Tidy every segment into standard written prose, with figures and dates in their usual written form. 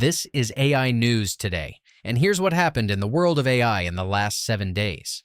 This is AI News Today, and here's what happened in the world of AI in the last 7 days.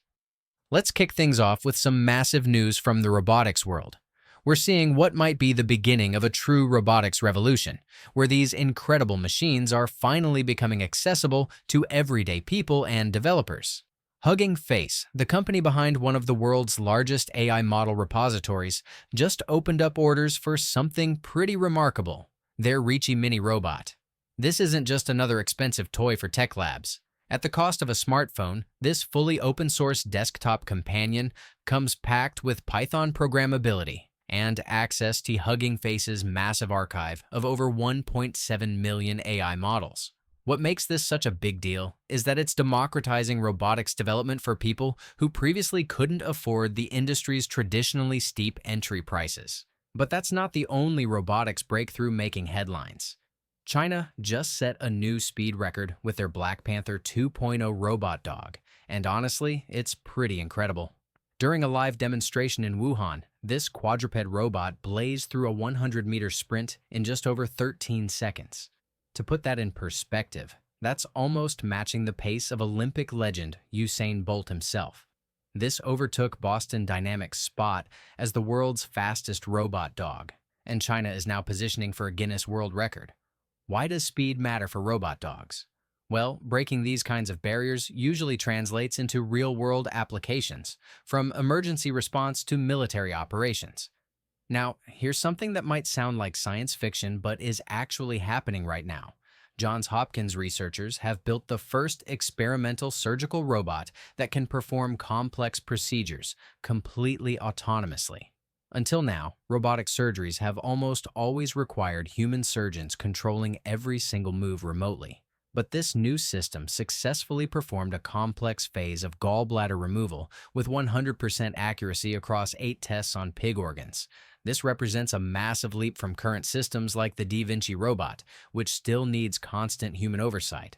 Let's kick things off with some massive news from the robotics world. We're seeing what might be the beginning of a true robotics revolution, where these incredible machines are finally becoming accessible to everyday people and developers. Hugging Face, the company behind one of the world's largest AI model repositories, just opened up orders for something pretty remarkable, their Reachy Mini robot. This isn't just another expensive toy for tech labs. At the cost of a smartphone, this fully open-source desktop companion comes packed with Python programmability and access to Hugging Face's massive archive of over 1.7 million AI models. What makes this such a big deal is that it's democratizing robotics development for people who previously couldn't afford the industry's traditionally steep entry prices. But that's not the only robotics breakthrough making headlines. China just set a new speed record with their Black Panther 2.0 robot dog, and honestly, it's pretty incredible. During a live demonstration in Wuhan, this quadruped robot blazed through a 100-meter sprint in just over 13 seconds. To put that in perspective, that's almost matching the pace of Olympic legend Usain Bolt himself. This overtook Boston Dynamics' spot as the world's fastest robot dog, and China is now positioning for a Guinness World Record. Why does speed matter for robot dogs? Well, breaking these kinds of barriers usually translates into real-world applications, from emergency response to military operations. Now, here's something that might sound like science fiction but is actually happening right now. Johns Hopkins researchers have built the first experimental surgical robot that can perform complex procedures completely autonomously. Until now, robotic surgeries have almost always required human surgeons controlling every single move remotely. But this new system successfully performed a complex phase of gallbladder removal with 100% accuracy across 8 tests on pig organs. This represents a massive leap from current systems like the Da Vinci robot, which still needs constant human oversight.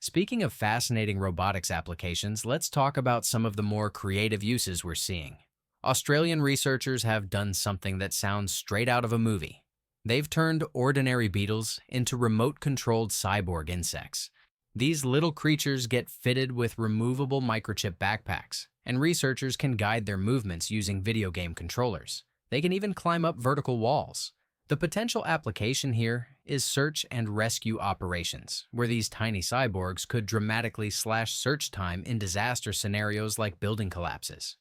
Speaking of fascinating robotics applications, let's talk about some of the more creative uses we're seeing. Australian researchers have done something that sounds straight out of a movie. They've turned ordinary beetles into remote-controlled cyborg insects. These little creatures get fitted with removable microchip backpacks, and researchers can guide their movements using video game controllers. They can even climb up vertical walls. The potential application here is search and rescue operations, where these tiny cyborgs could dramatically slash search time in disaster scenarios like building collapses.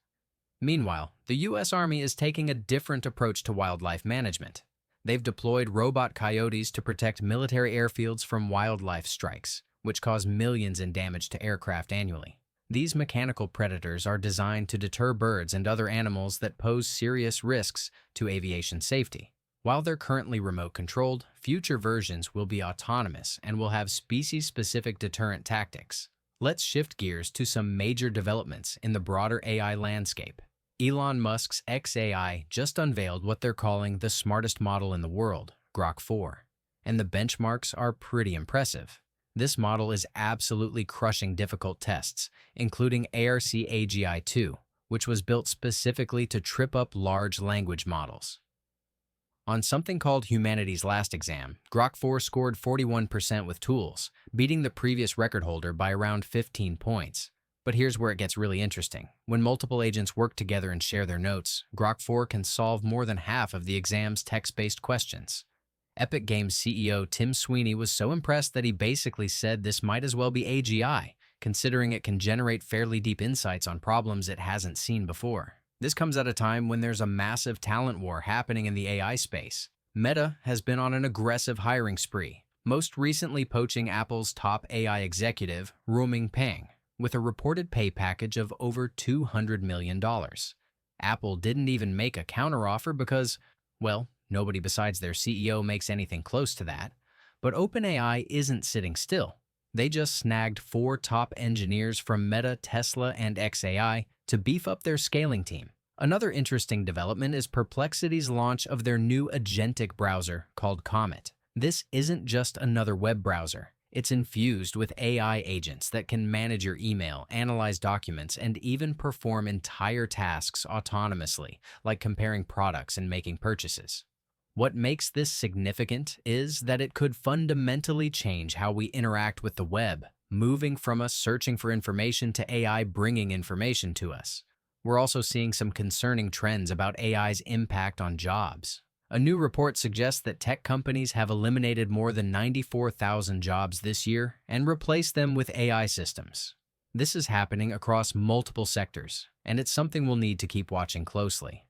Meanwhile, the U.S. Army is taking a different approach to wildlife management. They've deployed robot coyotes to protect military airfields from wildlife strikes, which cause millions in damage to aircraft annually. These mechanical predators are designed to deter birds and other animals that pose serious risks to aviation safety. While they're currently remote-controlled, future versions will be autonomous and will have species-specific deterrent tactics. Let's shift gears to some major developments in the broader AI landscape. Elon Musk's xAI just unveiled what they're calling the smartest model in the world, Grok 4. And the benchmarks are pretty impressive. This model is absolutely crushing difficult tests, including ARC-AGI-2, which was built specifically to trip up large language models. On something called Humanity's Last Exam, Grok 4 scored 41% with tools, beating the previous record holder by around 15 points. But here's where it gets really interesting. When multiple agents work together and share their notes, Grok 4 can solve more than half of the exam's text-based questions. Epic Games CEO Tim Sweeney was so impressed that he basically said this might as well be AGI, considering it can generate fairly deep insights on problems it hasn't seen before. This comes at a time when there's a massive talent war happening in the AI space. Meta has been on an aggressive hiring spree, most recently poaching Apple's top AI executive, Ruming Pang, with a reported pay package of over $200 million. Apple didn't even make a counteroffer because, well, nobody besides their CEO makes anything close to that. But OpenAI isn't sitting still. They just snagged 4 top engineers from Meta, Tesla, and xAI to beef up their scaling team. Another interesting development is Perplexity's launch of their new agentic browser called Comet. This isn't just another web browser. It's infused with AI agents that can manage your email, analyze documents, and even perform entire tasks autonomously, like comparing products and making purchases. What makes this significant is that it could fundamentally change how we interact with the web, moving from us searching for information to AI bringing information to us. We're also seeing some concerning trends about AI's impact on jobs. A new report suggests that tech companies have eliminated more than 94,000 jobs this year and replaced them with AI systems. This is happening across multiple sectors, and it's something we'll need to keep watching closely.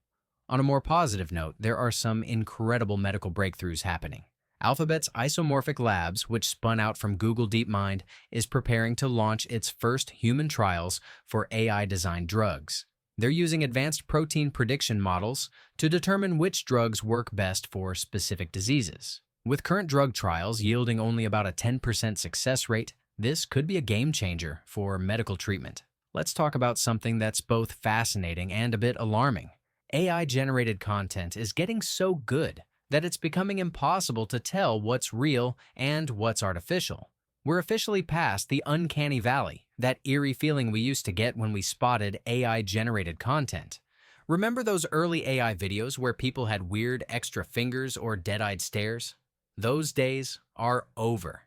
On a more positive note, there are some incredible medical breakthroughs happening. Alphabet's Isomorphic Labs, which spun out from Google DeepMind, is preparing to launch its first human trials for AI-designed drugs. They're using advanced protein prediction models to determine which drugs work best for specific diseases. With current drug trials yielding only about a 10% success rate, this could be a game changer for medical treatment. Let's talk about something that's both fascinating and a bit alarming. AI-generated content is getting so good that it's becoming impossible to tell what's real and what's artificial. We're officially past the uncanny valley, that eerie feeling we used to get when we spotted AI-generated content. Remember those early AI videos where people had weird extra fingers or dead-eyed stares? Those days are over.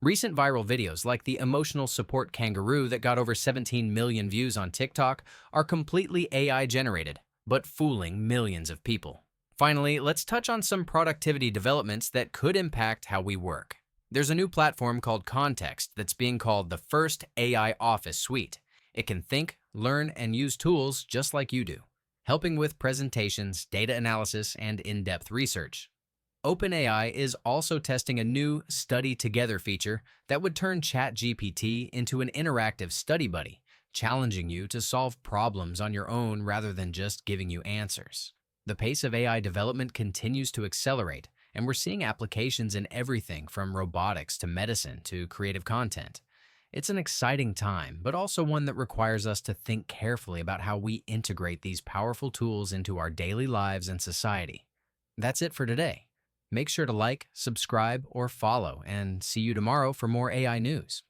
Recent viral videos like the emotional support kangaroo that got over 17 million views on TikTok are completely AI-generated, but fooling millions of people. Finally, let's touch on some productivity developments that could impact how we work. There's a new platform called Context that's being called the first AI Office Suite. It can think, learn, and use tools just like you do, helping with presentations, data analysis, and in-depth research. OpenAI is also testing a new Study Together feature that would turn ChatGPT into an interactive study buddy, challenging you to solve problems on your own rather than just giving you answers. The pace of AI development continues to accelerate, and we're seeing applications in everything from robotics to medicine to creative content. It's an exciting time, but also one that requires us to think carefully about how we integrate these powerful tools into our daily lives and society. That's it for today. Make sure to like, subscribe, or follow, and see you tomorrow for more AI news.